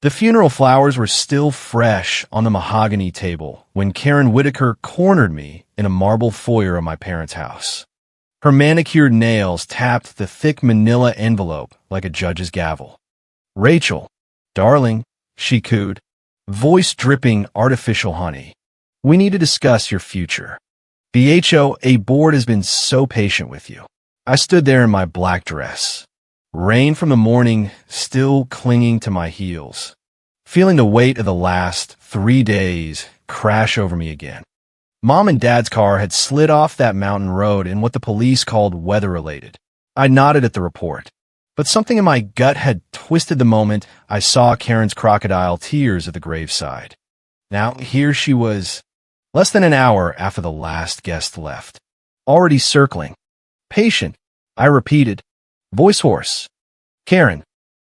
The funeral flowers were still fresh on the mahogany table when Karen Whitaker cornered me in a marble foyer of my parents' house. Her manicured nails tapped the thick manila envelope like a judge's gavel. "Rachel, darling," she cooed, voice dripping artificial honey. "We need to discuss your future. The HOA board has been so patient with you." I stood there in my black dress, rain from the morning still clinging to my heels, feeling the weight of the last 3 days crash over me again. Mom and Dad's car had slid off that mountain road in what the police called weather-related. I nodded at the report, but something in my gut had twisted the moment I saw Karen's crocodile tears at the graveside. Now here she was, less than an hour after the last guest left, already circling. "Patient," I repeated, voice hoarse. "Karen,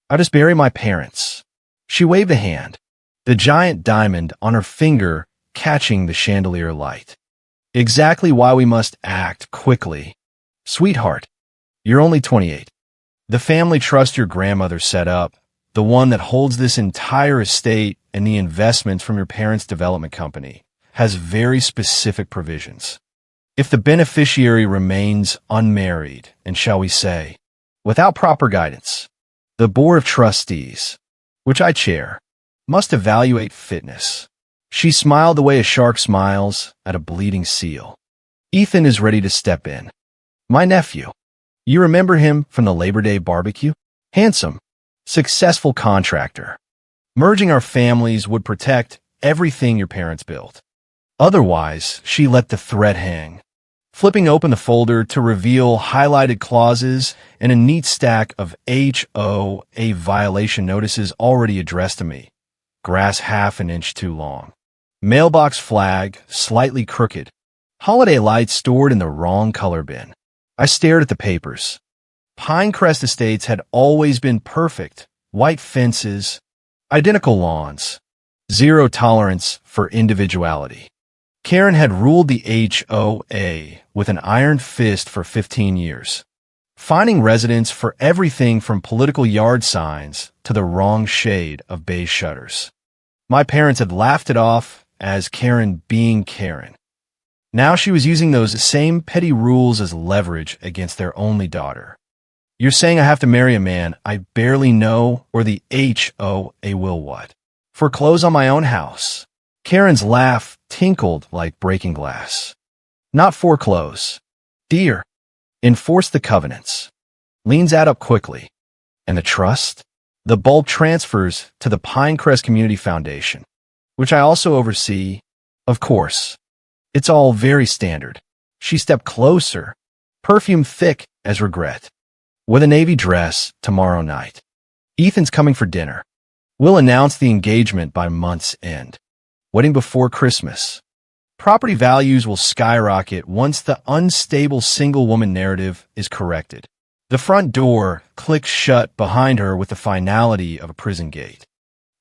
I just buried my parents." She waved a hand, the giant diamond on her finger catching the chandelier light. "Exactly why we must act quickly. Sweetheart, you're only 28. The family trust your grandmother set up, the one that holds this entire estate and the investments from your parents' development company, has very specific provisions. If the beneficiary remains unmarried, and shall we say, without proper guidance, the Board of Trustees, which I chair, must evaluate fitness." She smiled the way a shark smiles at a bleeding seal. "Ethan is ready to step in. My nephew. You remember him from the Labor Day barbecue? Handsome, successful contractor. Merging our families would protect everything your parents built." Otherwise, she let the thread hang, flipping open the folder to reveal highlighted clauses and a neat stack of HOA violation notices already addressed to me. Grass half an inch too long. Mailbox flag slightly crooked. Holiday lights stored in the wrong color bin. I stared at the papers. Pinecrest Estates had always been perfect. White fences, identical lawns, zero tolerance for individuality. Karen had ruled the HOA with an iron fist for 15 years, fining residents for everything from political yard signs to the wrong shade of beige shutters. My parents had laughed it off as Karen being Karen. Now she was using those same petty rules as leverage against their only daughter. "You're saying I have to marry a man I barely know, or the HOA will what? Foreclose on my own house?" Karen's laugh tinkled like breaking glass. "Not foreclose. Dear, enforce the covenants." Leans add up quickly. "And the trust?" "The bulk transfers to the Pinecrest Community Foundation, which I also oversee, of course. It's all very standard." She stepped closer, perfume thick as regret. "With a navy dress tomorrow night. Ethan's coming for dinner. We'll announce the engagement by month's end. Wedding before Christmas. Property values will skyrocket once the unstable single woman narrative is corrected." The front door clicked shut behind her with the finality of a prison gate.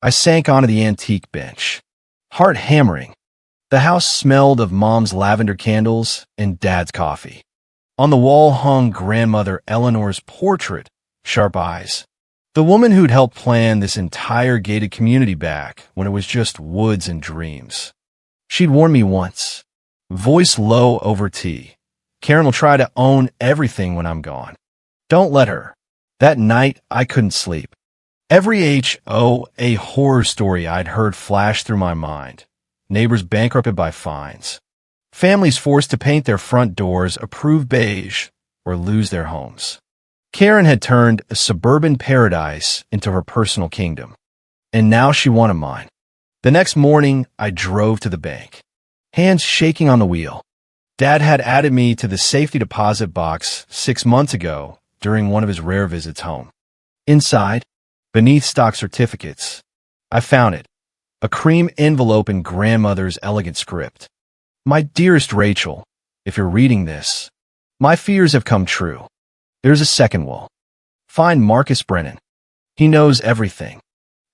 I sank onto the antique bench, heart hammering. The house smelled of Mom's lavender candles and Dad's coffee. On the wall hung grandmother Eleanor's portrait, sharp eyes. The woman who'd helped plan this entire gated community back when it was just woods and dreams. She'd warned me once, voice low over tea, "Karen will try to own everything when I'm gone. Don't let her." That night, I couldn't sleep. Every HOA horror story I'd heard flashed through my mind. Neighbors bankrupted by fines. Families forced to paint their front doors approved beige or lose their homes. Karen had turned a suburban paradise into her personal kingdom, and now she wanted mine. The next morning, I drove to the bank, hands shaking on the wheel. Dad had added me to the safety deposit box 6 months ago during one of his rare visits home. Inside, beneath stock certificates, I found it, a cream envelope in grandmother's elegant script. "My dearest Rachel, if you're reading this, my fears have come true. There's a second will. Find Marcus Brennan. He knows everything.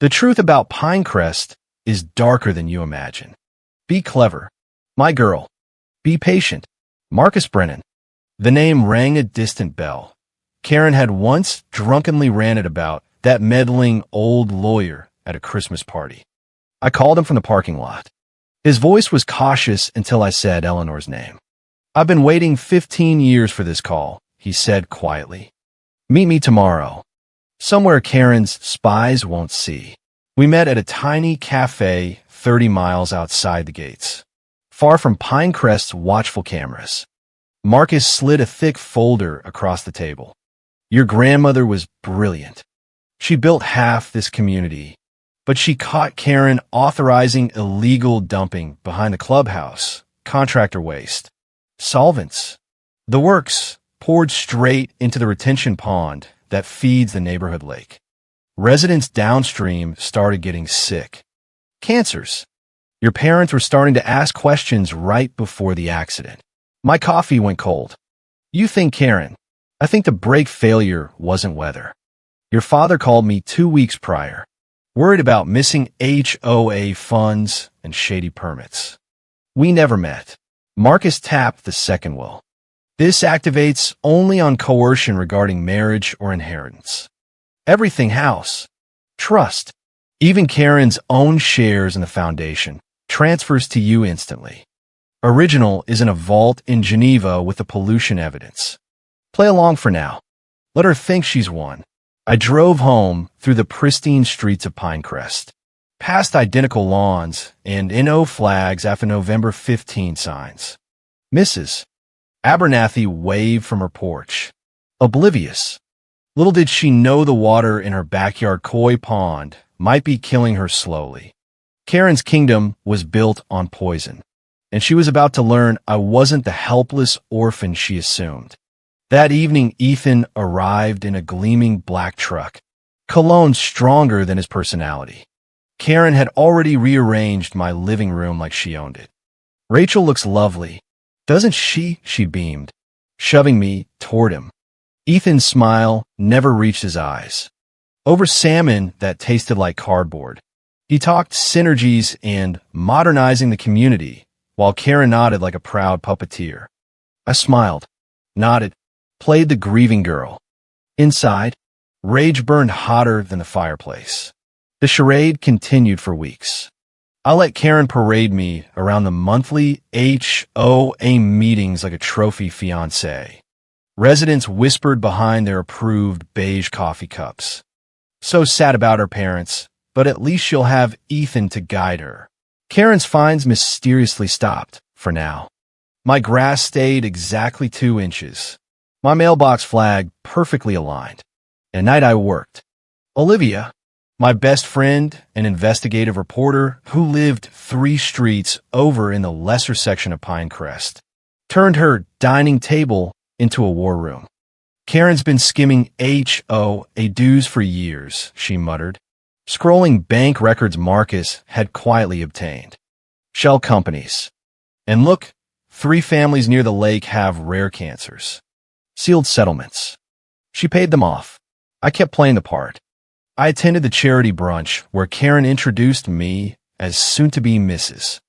The truth about Pinecrest is darker than you imagine. Be clever. My girl. Be patient. Marcus Brennan." The name rang a distant bell. Karen had once drunkenly ranted about that meddling old lawyer at a Christmas party. I called him from the parking lot. His voice was cautious until I said Eleanor's name. "I've been waiting 15 years for this call," he said quietly. "Meet me tomorrow, somewhere Karen's spies won't see." We met at a tiny cafe 30 miles outside the gates, far from Pinecrest's watchful cameras. Marcus slid a thick folder across the table. "Your grandmother was brilliant. She built half this community, but she caught Karen authorizing illegal dumping behind the clubhouse, contractor waste, solvents, the works poured straight into the retention pond that feeds the neighborhood lake. Residents downstream started getting sick. Cancers. Your parents were starting to ask questions right before the accident." My coffee went cold. "You think, Karen, I think the brake failure wasn't weather. Your father called me 2 weeks prior, worried about missing HOA funds and shady permits. We never met." Marcus tapped the second will. "This activates only on coercion regarding marriage or inheritance. Everything house, trust, even Karen's own shares in the foundation, transfers to you instantly. Original is in a vault in Geneva with the pollution evidence. Play along for now. Let her think she's won." I drove home through the pristine streets of Pinecrest, past identical lawns and NO flags after November 15 signs. Mrs. Abernathy waved from her porch, oblivious. Little did she know the water in her backyard koi pond might be killing her slowly. Karen's kingdom was built on poison, and she was about to learn I wasn't the helpless orphan she assumed. That evening, Ethan arrived in a gleaming black truck, cologne stronger than his personality. Karen had already rearranged my living room like she owned it. "Rachel looks lovely, doesn't she?" she beamed, shoving me toward him. Ethan's smile never reached his eyes. Over salmon that tasted like cardboard, he talked synergies and modernizing the community, while Karen nodded like a proud puppeteer. I smiled, nodded, played the grieving girl. Inside, rage burned hotter than the fireplace. The charade continued for weeks. I let Karen parade me around the monthly HOA meetings like a trophy fiancé. Residents whispered behind their approved beige coffee cups. "So sad about her parents, but at least she'll have Ethan to guide her." Karen's fines mysteriously stopped, for now. My grass stayed exactly 2 inches. My mailbox flagged perfectly aligned. At night I worked. Olivia, my best friend and investigative reporter who lived 3 streets over in the lesser section of Pinecrest, turned her dining table into a war room. "Karen's been skimming HOA dues for years," she muttered, scrolling bank records Marcus had quietly obtained. "Shell companies. And look, 3 families near the lake have rare cancers. Sealed settlements." She paid them off. I kept playing the part. I attended the charity brunch where Karen introduced me as soon-to-be Mrs.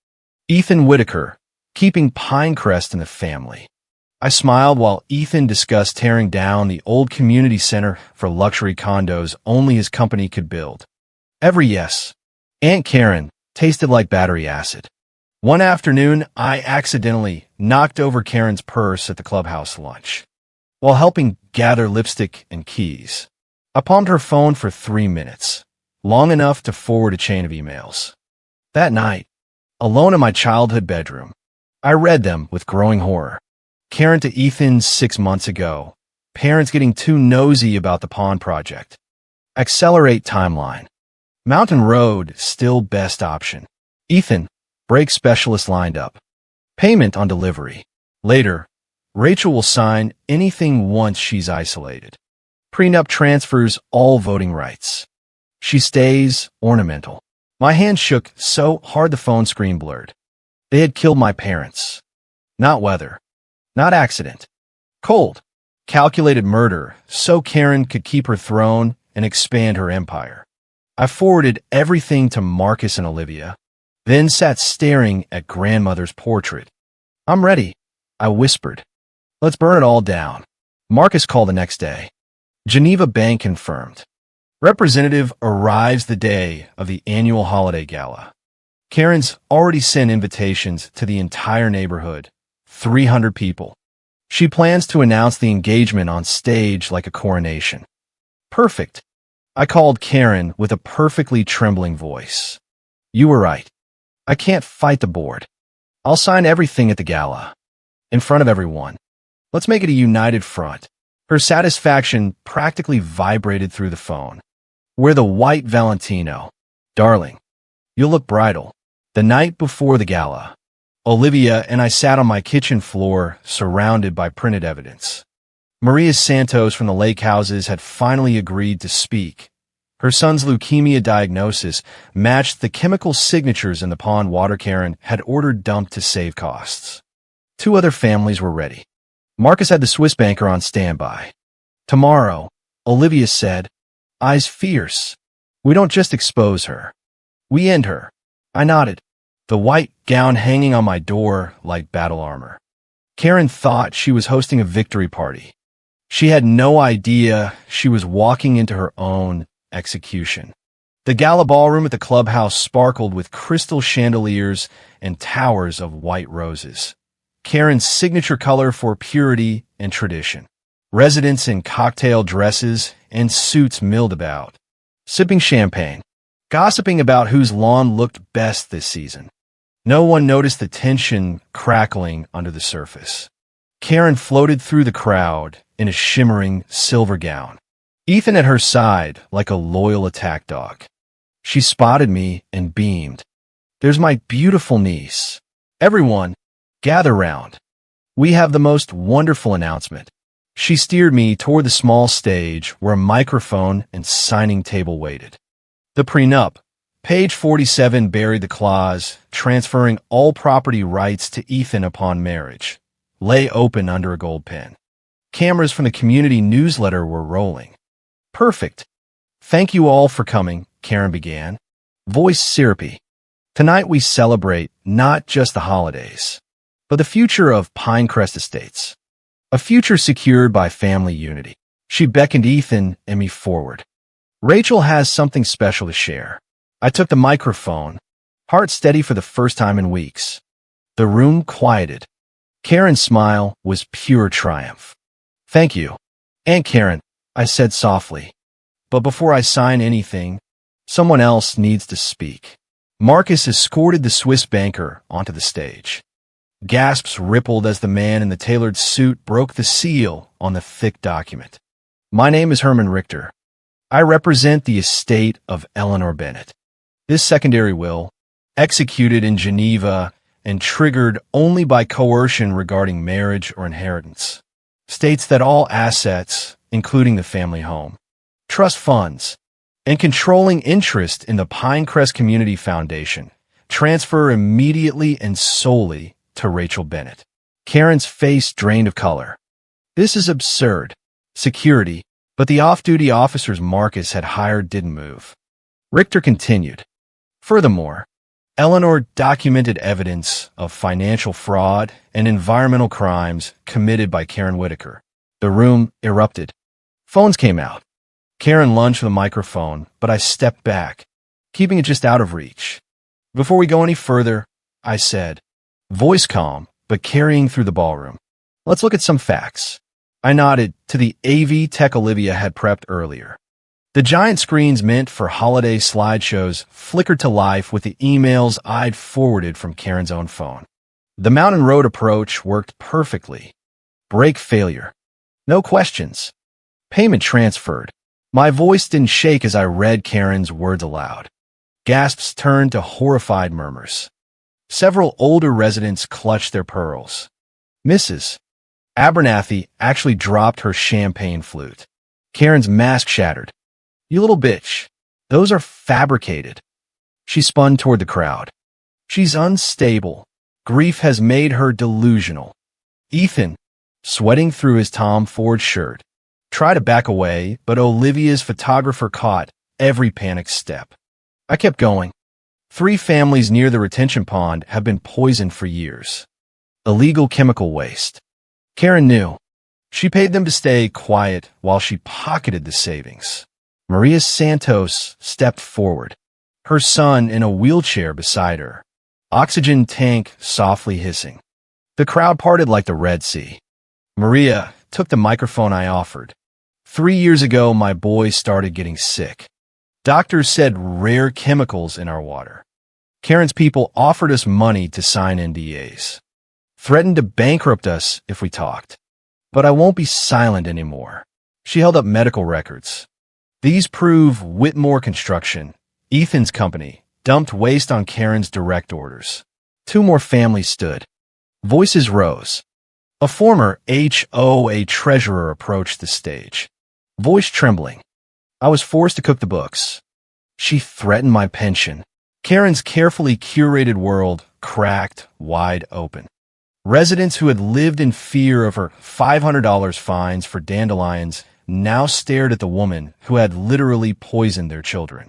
Ethan Whitaker, keeping Pinecrest in the family. I smiled while Ethan discussed tearing down the old community center for luxury condos only his company could build. Every yes, Aunt Karen, tasted like battery acid. One afternoon, I accidentally knocked over Karen's purse at the clubhouse lunch. While helping gather lipstick and keys, I palmed her phone for 3 minutes, long enough to forward a chain of emails. That night, alone in my childhood bedroom, I read them with growing horror. Karen to Ethan 6 months ago. Parents getting too nosy about the pond project. Accelerate timeline. Mountain Road still best option. Ethan, brake specialist lined up. Payment on delivery. Later, Rachel will sign anything once she's isolated. Prenup transfers all voting rights. She stays ornamental. My hand shook so hard the phone screen blurred. They had killed my parents. Not weather. Not accident. Cold. Calculated murder so Karen could keep her throne and expand her empire. I forwarded everything to Marcus and Olivia, then sat staring at grandmother's portrait. "I'm ready," I whispered. "Let's burn it all down." Marcus called the next day. Geneva Bank confirmed. Representative arrives the day of the annual holiday gala. Karen's already sent invitations to the entire neighborhood, 300 people. She plans to announce the engagement on stage like a coronation. Perfect. I called Karen with a perfectly trembling voice. You were right. I can't fight the board. I'll sign everything at the gala. In front of everyone. Let's make it a united front. Her satisfaction practically vibrated through the phone. Wear the white Valentino. Darling, you'll look bridal. The night before the gala, Olivia and I sat on my kitchen floor, surrounded by printed evidence. Maria Santos from the lake houses had finally agreed to speak. Her son's leukemia diagnosis matched the chemical signatures in the pond water Karen had ordered dumped to save costs. 2 other families were ready. Marcus had the Swiss banker on standby. Tomorrow, Olivia said, eyes fierce. We don't just expose her. We end her. I nodded, the white gown hanging on my door like battle armor. Karen thought she was hosting a victory party. She had no idea she was walking into her own execution. The gala ballroom at the clubhouse sparkled with crystal chandeliers and towers of white roses. Karen's signature color for purity and tradition. Residents in cocktail dresses and suits milled about, sipping champagne, gossiping about whose lawn looked best this season. No one noticed the tension crackling under the surface. Karen floated through the crowd in a shimmering silver gown. Ethan at her side like a loyal attack dog. She spotted me and beamed. There's my beautiful niece. Everyone, gather round. We have the most wonderful announcement. She steered me toward the small stage where a microphone and signing table waited. The prenup. Page 47 buried the clause, transferring all property rights to Ethan upon marriage. Lay open under a gold pen. Cameras from the community newsletter were rolling. Perfect. Thank you all for coming, Karen began. Voice syrupy. Tonight we celebrate not just the holidays, but the future of Pinecrest Estates. A future secured by family unity. She beckoned Ethan and me forward. Rachel has something special to share. I took the microphone, heart steady for the first time in weeks. The room quieted. Karen's smile was pure triumph. Thank you, Aunt Karen, I said softly. But before I sign anything, someone else needs to speak. Marcus escorted the Swiss banker onto the stage. Gasps rippled as the man in the tailored suit broke the seal on the thick document. My name is Herman Richter. I represent the estate of Eleanor Bennett. This secondary will, executed in Geneva and triggered only by coercion regarding marriage or inheritance, states that all assets, including the family home, trust funds, and controlling interest in the Pinecrest Community Foundation transfer immediately and solely to Rachel Bennett. Karen's face drained of color. This is absurd. Security, but the off-duty officers Marcus had hired didn't move. Richter continued. Furthermore, Eleanor documented evidence of financial fraud and environmental crimes committed by Karen Whitaker. The room erupted. Phones came out. Karen lunged for the microphone, but I stepped back, keeping it just out of reach. Before we go any further, I said, voice calm, but carrying through the ballroom. Let's look at some facts. I nodded to the AV tech Olivia had prepped earlier. The giant screens meant for holiday slideshows flickered to life with the emails I'd forwarded from Karen's own phone. The Mountain Road approach worked perfectly. Break failure. No questions. Payment transferred. My voice didn't shake as I read Karen's words aloud. Gasps turned to horrified murmurs. Several older residents clutched their pearls. Mrs. Abernathy actually dropped her champagne flute. Karen's mask shattered. You little bitch. Those are fabricated. She spun toward the crowd. She's unstable. Grief has made her delusional. Ethan, sweating through his Tom Ford shirt, tried to back away, but Olivia's photographer caught every panicked step. I kept going. 3 families near the retention pond have been poisoned for years. Illegal chemical waste. Karen knew. She paid them to stay quiet while she pocketed the savings. Maria Santos stepped forward, her son in a wheelchair beside her, oxygen tank softly hissing. The crowd parted like the Red Sea. Maria took the microphone I offered. 3 years ago, my boys started getting sick. Doctors said rare chemicals in our water. Karen's people offered us money to sign NDAs, threatened to bankrupt us if we talked. But I won't be silent anymore. She held up medical records. These prove Whitmore Construction, Ethan's company, dumped waste on Karen's direct orders. 2 more families stood. Voices rose. A former HOA treasurer approached the stage, voice trembling. I was forced to cook the books. She threatened my pension. Karen's carefully curated world cracked wide open. Residents who had lived in fear of her $500 fines for dandelions now stared at the woman who had literally poisoned their children.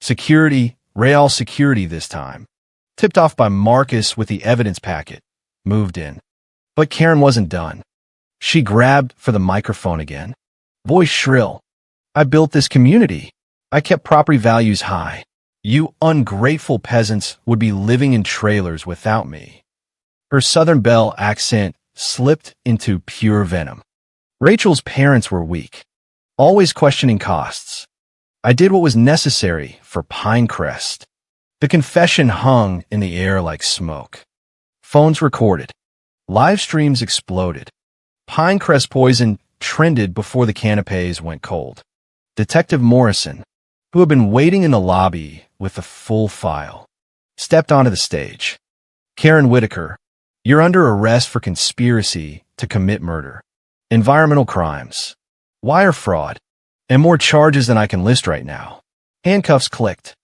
Security, Real Security this time, tipped off by Marcus with the evidence packet, moved in. But Karen wasn't done. She grabbed for the microphone again, voice shrill. I built this community. I kept property values high. You ungrateful peasants would be living in trailers without me. Her Southern Belle accent slipped into pure venom. Rachel's parents were weak, always questioning costs. I did what was necessary for Pinecrest. The confession hung in the air like smoke. Phones recorded. Live streams exploded. Pinecrest poison trended before the canapes went cold. Detective Morrison, who had been waiting in the lobby with the full file, stepped onto the stage. Karen Whitaker, you're under arrest for conspiracy to commit murder, environmental crimes, wire fraud, and more charges than I can list right now. Handcuffs clicked.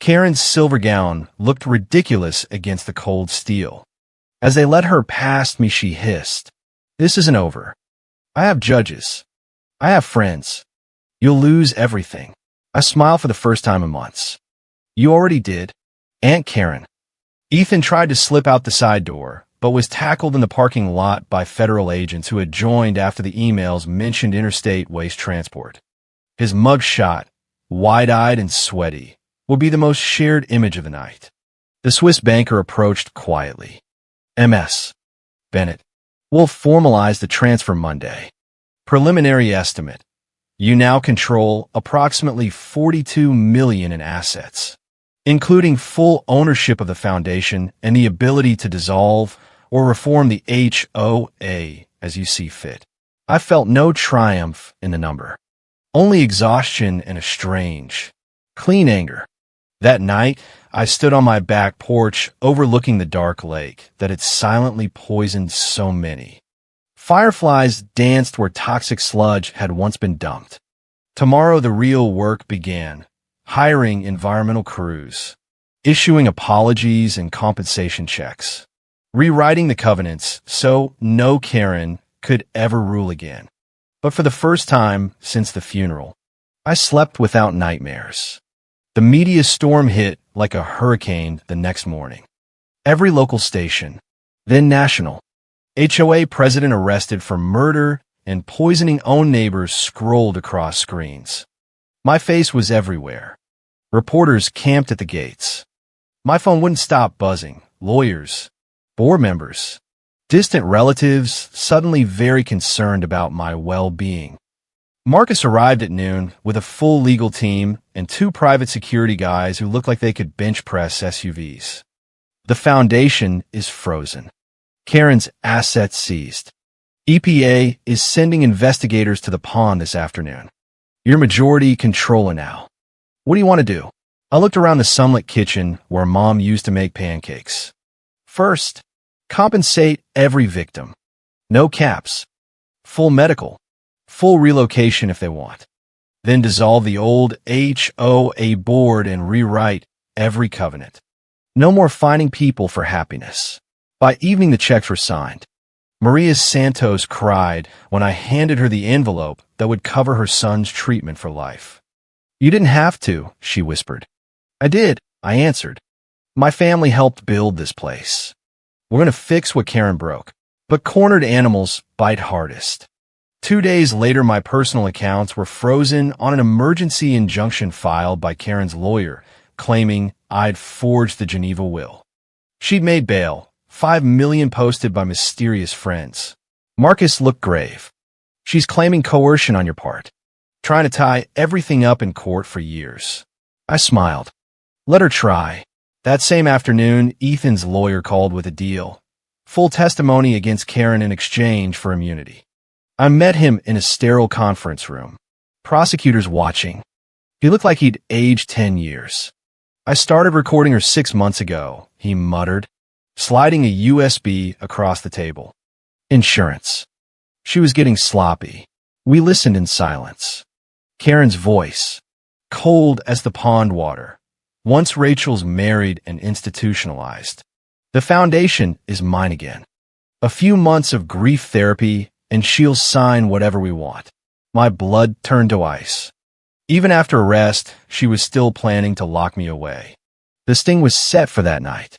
Karen's silver gown looked ridiculous against the cold steel. As they led her past me, she hissed, "This isn't over. I have judges. I have friends. You'll lose everything." I smiled for the first time in months. You already did, Aunt Karen. Ethan tried to slip out the side door, but was tackled in the parking lot by federal agents who had joined after the emails mentioned interstate waste transport. His mugshot, wide-eyed and sweaty, would be the most shared image of the night. The Swiss banker approached quietly. MS. Bennett. We'll formalize the transfer Monday. Preliminary estimate. You now control approximately $42 million in assets, including full ownership of the foundation and the ability to dissolve or reform the HOA as you see fit. I felt no triumph in the number, only exhaustion and a strange, clean anger. That night, I stood on my back porch overlooking the dark lake that had silently poisoned so many. Fireflies danced where toxic sludge had once been dumped. Tomorrow the real work began, hiring environmental crews, issuing apologies and compensation checks, rewriting the covenants so no Karen could ever rule again. But for the first time since the funeral, I slept without nightmares. The media storm hit like a hurricane the next morning. Every local station, then national, HOA president arrested for murder and poisoning own neighbors scrolled across screens. My face was everywhere. Reporters camped at the gates. My phone wouldn't stop buzzing. Lawyers, board members, distant relatives suddenly very concerned about my well-being. Marcus arrived at noon with a full legal team and 2 private security guys who looked like they could bench press SUVs. The foundation is frozen. Karen's assets seized. EPA is sending investigators to the pond this afternoon. You're majority controller now. What do you want to do? I looked around the sunlit kitchen where Mom used to make pancakes. First, compensate every victim. No caps. Full medical. Full relocation if they want. Then dissolve the old HOA board and rewrite every covenant. No more fining people for happiness. By evening, the checks were signed. Maria Santos cried when I handed her the envelope that would cover her son's treatment for life. You didn't have to, she whispered. I did, I answered. My family helped build this place. We're going to fix what Karen broke. But cornered animals bite hardest. 2 days later, my personal accounts were frozen on an emergency injunction filed by Karen's lawyer, claiming I'd forged the Geneva will. She'd made bail, $5 million posted by mysterious friends. Marcus looked grave. She's claiming coercion on your part, trying to tie everything up in court for years. I smiled. Let her try. That same afternoon, Ethan's lawyer called with a deal. Full testimony against Karen in exchange for immunity. I met him in a sterile conference room. Prosecutors watching. He looked like he'd aged 10 years. I started recording her 6 months ago, he muttered, sliding a USB across the table. Insurance. She was getting sloppy. We listened in silence. Karen's voice, cold as the pond water. Once Rachel's married and institutionalized. The foundation is mine again. A few months of grief therapy, and she'll sign whatever we want. My blood turned to ice. Even after arrest, she was still planning to lock me away. The sting was set for that night.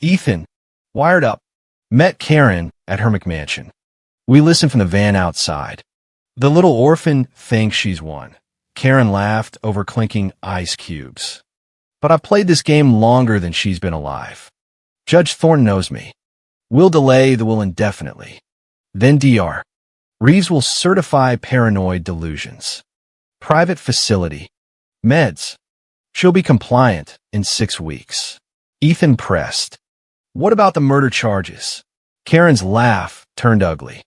Ethan, wired up, met Karen at her McMansion. We listened from the van outside. The little orphan thinks she's won. Karen laughed over clinking ice cubes. But I've played this game longer than she's been alive. Judge Thornton knows me. We'll delay the will indefinitely. Then DR. Reeves will certify paranoid delusions. Private facility. Meds. She'll be compliant in 6 weeks. Ethan pressed. What about the murder charges? Karen's laugh turned ugly.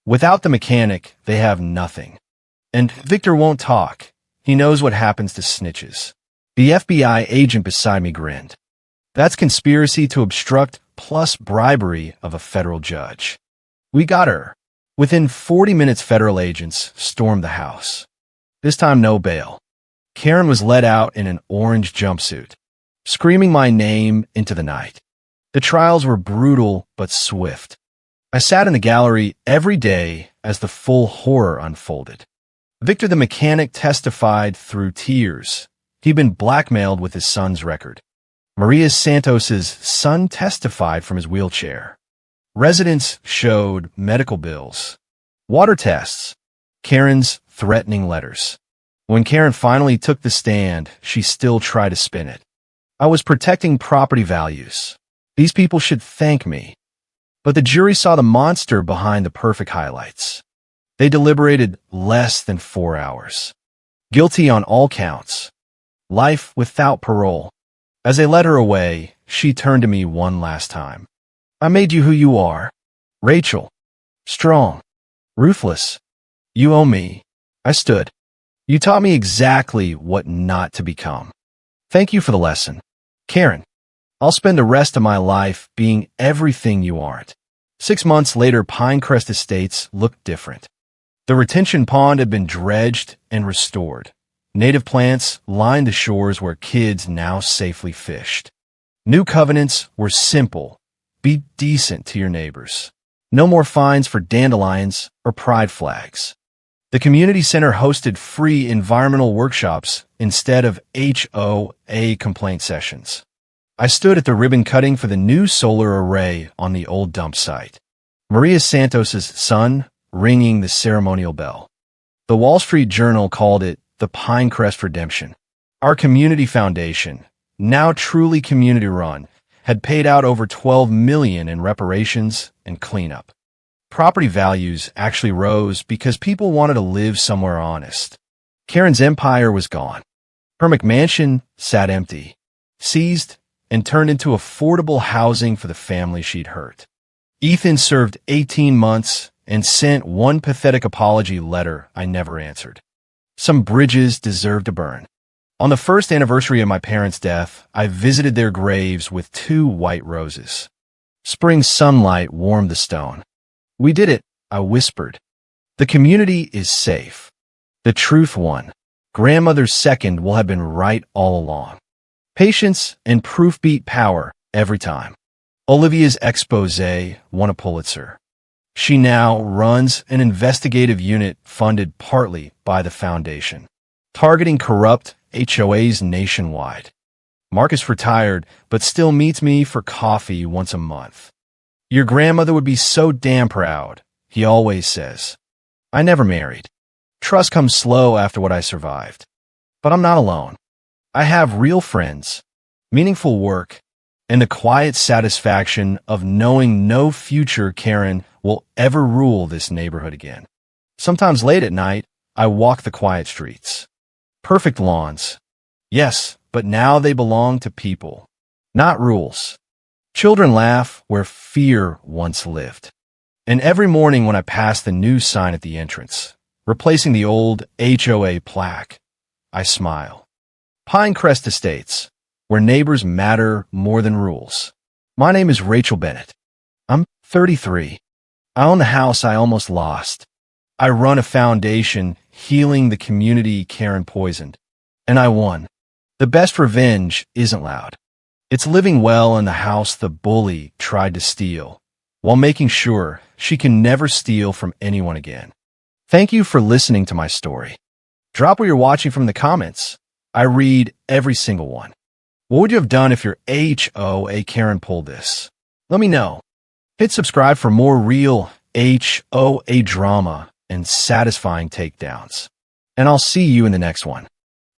Without the mechanic, they have nothing. And Victor won't talk. He knows what happens to snitches. The FBI agent beside me grinned. That's conspiracy to obstruct plus bribery of a federal judge. We got her. Within 40 minutes, federal agents stormed the house. This time, no bail. Karen was let out in an orange jumpsuit, screaming my name into the night. The trials were brutal but swift. I sat in the gallery every day as the full horror unfolded. Victor the mechanic testified through tears. He'd been blackmailed with his son's record. Maria Santos's son testified from his wheelchair. Residents showed medical bills, water tests, Karen's threatening letters. When Karen finally took the stand, she still tried to spin it. I was protecting property values. These people should thank me. But the jury saw the monster behind the perfect highlights. They deliberated less than 4 hours. Guilty on all counts. Life without parole. As they led her away, she turned to me one last time. I made you who you are. Rachel. Strong. Ruthless. You owe me. I stood. You taught me exactly what not to become. Thank you for the lesson. Karen. I'll spend the rest of my life being everything you aren't. 6 months later, Pinecrest Estates looked different. The retention pond had been dredged and restored. Native plants lined the shores where kids now safely fished. New covenants were simple. Be decent to your neighbors. No more fines for dandelions or pride flags. The community center hosted free environmental workshops instead of HOA complaint sessions. I stood at the ribbon cutting for the new solar array on the old dump site. Maria Santos's son ringing the ceremonial bell. The Wall Street Journal called it the Pinecrest Redemption. Our community foundation, now truly community-run, had paid out over $12 million in reparations and cleanup. Property values actually rose because people wanted to live somewhere honest. Karen's empire was gone. Her McMansion sat empty, seized, and turned into affordable housing for the family she'd hurt. Ethan served 18 months and sent one pathetic apology letter I never answered. Some bridges deserve to burn. On the first anniversary of my parents' death, I visited their graves with 2 white roses. Spring sunlight warmed the stone. We did it, I whispered. The community is safe. The truth won. Grandmother's second will have been right all along. Patience and proof beat power every time. Olivia's expose won a Pulitzer. She now runs an investigative unit funded partly by the foundation, targeting corrupt HOAs nationwide. Marcus retired, but still meets me for coffee once a month. Your grandmother would be so damn proud, he always says. I never married. Trust comes slow after what I survived. But I'm not alone. I have real friends, meaningful work, and the quiet satisfaction of knowing no future Karen will ever rule this neighborhood again. Sometimes late at night, I walk the quiet streets. Perfect lawns. Yes, but now they belong to people, not rules. Children laugh where fear once lived. And every morning when I pass the new sign at the entrance, replacing the old HOA plaque, I smile. Pinecrest Estates, where neighbors matter more than rules. My name is Rachel Bennett. I'm 33. I own the house I almost lost. I run a foundation healing the community Karen poisoned. And I won. The best revenge isn't loud. It's living well in the house the bully tried to steal, while making sure she can never steal from anyone again. Thank you for listening to my story. Drop where you're watching from the comments. I read every single one. What would you have done if your HOA Karen pulled this? Let me know. Hit subscribe for more real HOA drama and satisfying takedowns. And I'll see you in the next one.